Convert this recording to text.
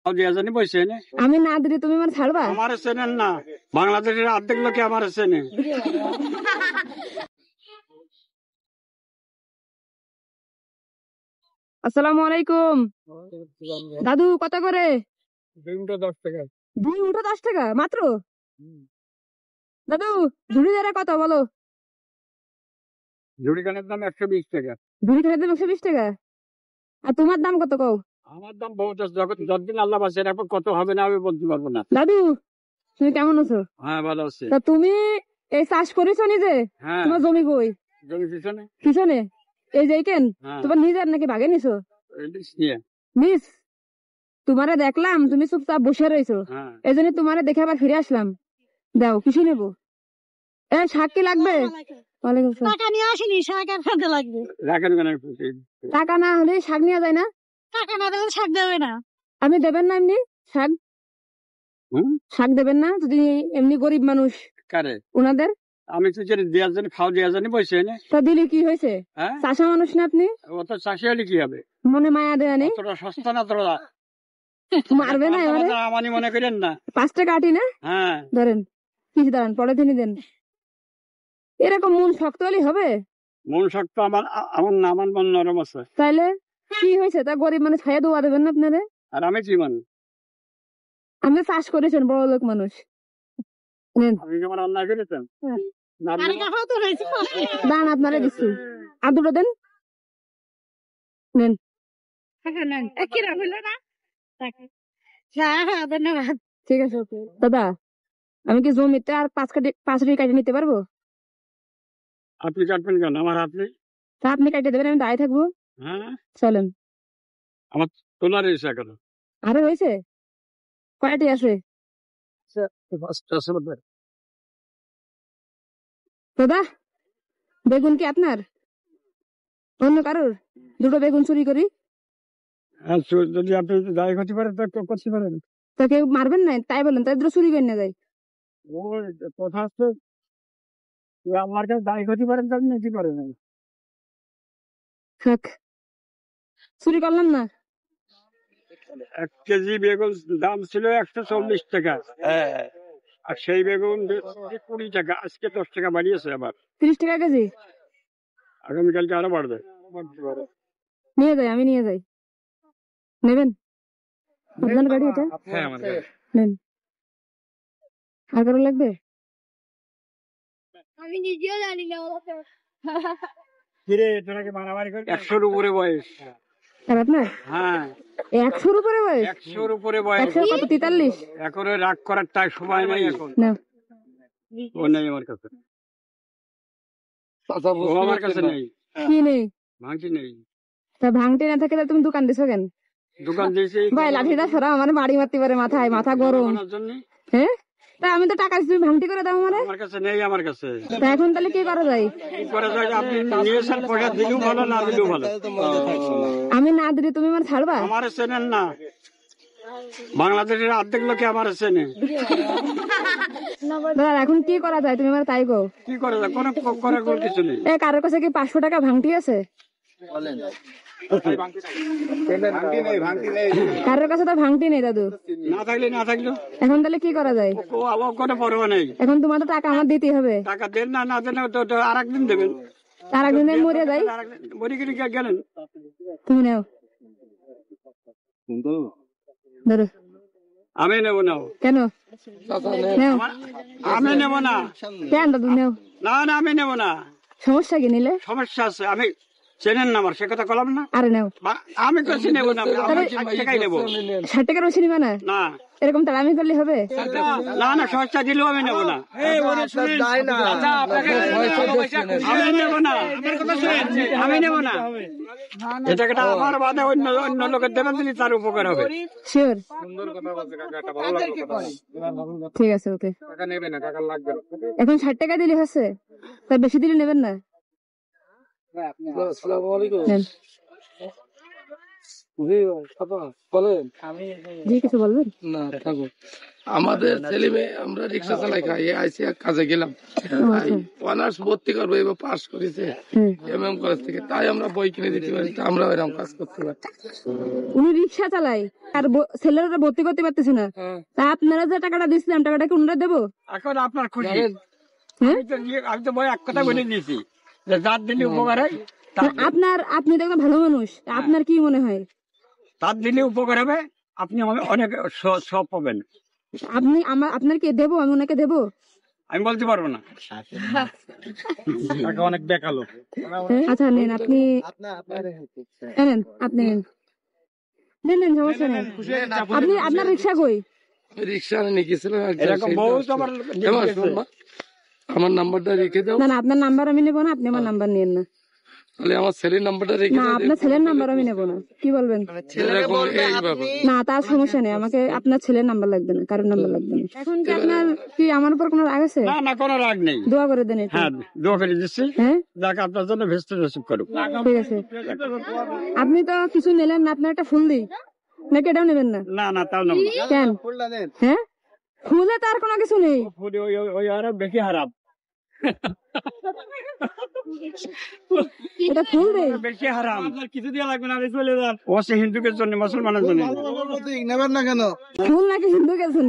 আমি না দিলে তুমি আমার ছাড়বা? আমার চেনেন না, বাংলাদেশের অর্ধেক লোকে আমার চেনে। আসসালামু আলাইকুম। দাদু কত করে? 10 টাকা। 10 টাকা মাত্র? দাদু ঝুড়ি ধরে কত বলো? ঝুড়ি খানের দাম 120 টাকা। ঝুড়ি ধরে দাম 120 টাকা। আর তোমার দাম কত কও? আমার দাম বহুত আছে, যতদিন আল্লাহ বাঁচিয়ে রাখবে কত হবে না আমি বলতে পারবো না। দাদু তুমি কেমন আছো? হ্যাঁ ভালো আছে। তা তুমি এই চাষ করেছো নিজে? হ্যাঁ। তোমার জমি কই? জমি পিছনে। পিছনে এই যে কেন হ্যাঁ। তোমার নিজের নাকি ভাগে নিছো? মিস তোমারে দেখলাম তুমি চুপচাপ বসে রয়েছো, এই জন্য তোমারে দেখে আবার ফিরে আসলাম। দাও কিছু নেবো? শাক কি লাগবে? টাকা নিয়ে আসিনি, শাক আর খাতে লাগবে। টাকা না হলে শাক নেওয়া যায় না? টাকা না দিলে শাক দেবে না। আপনি দেবেন না এমনি শাক? শাক দেবেন না যদি এমনি গরিব মানুষ ওনাদের? আমি তো দেওয়ার জন্য খাওয়া দেওয়ার জন্য বসে না। তা দিলে কি হয়েছে? চাষা মানুষ না আপনি? অত চাষি হলে কি হবে? মনে মায়া দেয়া নেই? সস্তা না তোরা মারবে না এবারে? আমানি মনে করেন না। 5 টাকা আটি না? হ্যাঁ ধরেন কিছু দাঁড়ান পরে তিনি দেন। এরকম মন শক্ত হলে হবে? মন শক্ত আমার না, আমার মন নরম আছে। তাইলে কি হয়েছে? তা গরিব মানুষ খাইয়া দোয়া দেবেন না আপনারে? আর আমি কি মানুষ? আপনি চাষ করেছেন, বড় লোক মানুষ। আমি কেমন অন্যায় করেছেন? দান আপনারে দিচ্ছি, আর দুটো দেন। নেন। ধন্যবাদ। ঠিক আছে দাদা, আমি কি জমিতে আর 5 আটি কাটে নিতে পারবো? আপনি কাটবেন কেন? আমার আপনি তা আপনি কাটে দেবেন, আমি দাঁড়িয়ে থাকবো। হ্যাঁ চলেন। আমার তোলা রয়েছে এখন। আরে হয়েছে? কয়টি আছে? দাদা বেগুন কি আপনার? অন্য কারোর? দুটো বেগুন চুরি করি। যদি আপনি দায়ী করতে পারেন তো করতে পারেন। তা কেউ মারবেন না তাই বলেন, তাই দুটো চুরি করে না যায়। ওই কথা হচ্ছে আমার কাছে দায়ী করতে পারেন তো নিতে পারেন। চুরি করলাম না। 1 কেজি বেগুন দাম ছিল 140 টাকা, আর সেই বেগুন 20 টাকা, আজকে 10 টাকা বাড়িয়েছে আবার। 30 টাকা কেজি? আগামীকালকে আরো বাড়বে। নিয়ে যাই, আমি নিয়ে যাই। নেবেন? আপনার গাড়ি এটা? হ্যাঁ আমার গাড়ি। নেন। আর কারো লাগবে? আমি নিজেও জানি না। কিরে তোরা কি মারামারি করবি? 100-র উপরে বয়স। আর আপনার? হ্যাঁ 100-র উপরে বয়স? 100-র উপরে বয়স। 100 কত? 43? এখন রাগ করার টাইম সময় নাই এখন। না ও নেই আমার কাছে, ও আমার কাছে নেই। কি নেই? ভাঙটি নেই। তা ভাঙতে না থাকে তুমি দোকান দিছো কেন? দোকান দিয়েছি ভাই লাঠিটা সরা, আমার বাড়ি মারতে পারে মাথায়, মাথা গরম। হ্যাঁ তা আমি তো টাকা তুমি ভাঙটি করে দাও মানে? আমার কাছে নেই, আমার কাছে। তা এখন তাহলে কি করা যায়? কি করা যায়? আপনি নিয়েছেন, পয়সা দিলেও ভালো, না দিলেও ভালো। আমি না দিলে তুমি আমার ছাড়বা? আমার চেনেন না, বাংলাদেশের অর্ধেক লোকে আমার চেনে। দাদা এখন কি করা যায় তুমি আমার তাই কো? কি করা যায়? কোনো করার কিছু নেই। কারোর কাছে কি 500 টাকা ভাঙটি আছে? কারোর কাছে তো ভাঙটি নেই দাদু। না থাকলো এখন তাহলে কি করা যায়? কোনো পরোয়া নেই। এখন তোমার তো টাকা আমার দিতে হবে। টাকা দেন না দেন তো আর একদিন দেবেন। আর একদিন মরে যাই। মরে গেলে গেলেন। তুমি নাও। ধরো। আমি নেবো না। কেন? আমি নেবো না। কেন দাদু? নেও না, আমি নেবো না। সমস্যা কি নিলে? সমস্যা আছে, আমি চেনেন না আমার, সে কথা বললাম না। আরে নাও। আমি কাছে নেবো না, 60 টাকাই নেবো। 60 টাকার বেশি নিবা না? না এরকম তাড়ামি করলে হবে? না সমস্যা দিলেও আমি নেবো না। আমি নেবো না, আমি নেবো না। এই টাকাটা আমার বাদে অন্য লোকের দেবেন, দিলে তার উপকার হবে। শিওর? ঠিক আছে ওকে। এখন 60 টাকা দিলে হচ্ছে, তার বেশি দিলে নেবেন না। জি কিছু বলবেন? না থাকো, আমাদের ছেলে মেয়ে আমরা রিক্সা চালাই খাই, আইসি এক কাজে গেলাম, অনার্স ভর্তি করবো, এবার পাস করেছে MM কলেজ থেকে, তাই আমরা বই কিনে দিতে পারি, তা আমরা এরকম কাজ করতে পারি। উনি রিক্সা চালায় আর ছেলেরা ভর্তি করতে পারতেছে না, তা আপনারা যে টাকাটা দিচ্ছিলাম টাকাটা কি ওনারা দেবো? এখন আপনার খুশি। হ্যাঁ? আমি তো বই এক কথা বলে দিয়েছি যে যার দিলে উপকার হয় আপনি তো একটা ভালো মানুষ, আপনার কি মনে হয়? তার দিলে উপকার হবে, আপনি অনেক সব পাবেন। আপনি আপনার কি দেবো, আমি ওনাকে দেবো? আমি বলতে পারবো না, অনেক বেকালো। আচ্ছা নেন আপনি, নেন আপনি নেন সমস্যা নেই। আপনি আপনার রিক্সা কই? রিক্সা নিয়ে গেছিলাম, এরকম বহুত আমার আমার নাম্বারটা রেখে দাও। না আপনার নাম্বার আমি নেবো না, আপনি আমার নাম্বার নিয়েন না। তাহলে আমার ছেলের নাম্বারটা রেখে না দাও। আপনার ছেলের নাম্বার আমি নেবো না, কি বলবেন? না তার সমস্যা নেই, আমাকে আপনার ছেলের নাম্বার লাগবে না, কারোর নাম্বার লাগবে না। এখন কি আপনার কি আমার উপর কোনো রাগ আছে? না কোনো রাগ নেই, দোয়া করে দেন একটু। হ্যাঁ দোয়া করে দিচ্ছি, হ্যাঁ যাকে আপনার জন্য ভেস্ট রিসিভ করুক। ঠিক আছে। আপনি তো কিছু নিলেন না, আপনার একটা ফুল দিই নাকি এটাও নেবেন না? না তাও নেব না। কেন? হ্যাঁ ফুলে তার কোনো কিছু নেই। ওই আরো বেশি হারাপ, এটা ফুল দেই, বেশি হারাম। কিছু দিয়ে লাগবে না, চলে যান। ও সে হিন্দুদের জন্য, মুসলমানের জন্য ফুল নাকি হিন্দু গেছেন?